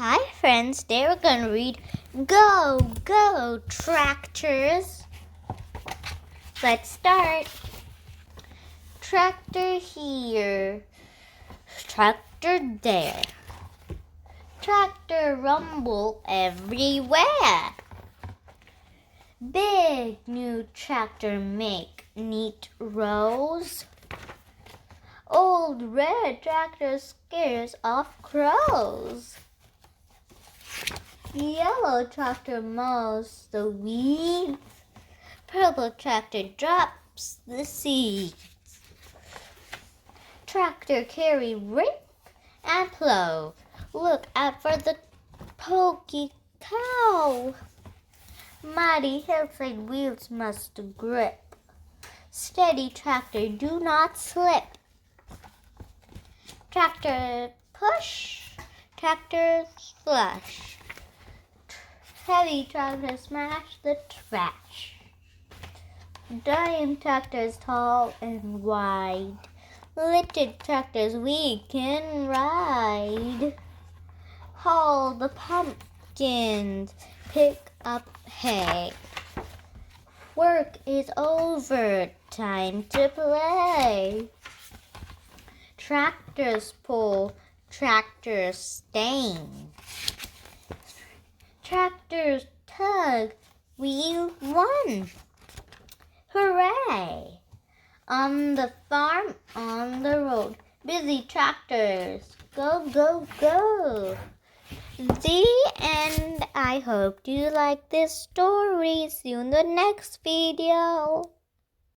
Hi friends, today we're going to read Go, Go, Tractors. Let's start. Tractor here, tractor there, tractor rumble everywhere. Big new tractor make neat rows. Old red tractor scares off crows. Yellow tractor mows the weeds. Purple tractor drops the seeds. Tractor carry rake and plow. Look out for the pokey cow. Mighty hillside wheels must grip. Steady tractor, do not slip. Tractor push, tractor flush. Heavy tractor smash the trash. Giant tractors tall and wide. Lifted tractors we can ride. Haul the pumpkins, pick up hay. Work is over, time to play. Tractors pull, tractors stain. Tractors tug, we won. Hooray! On the farm, on the road, busy tractors, go, go, go. The end. I hope you like this story. See you in the next video.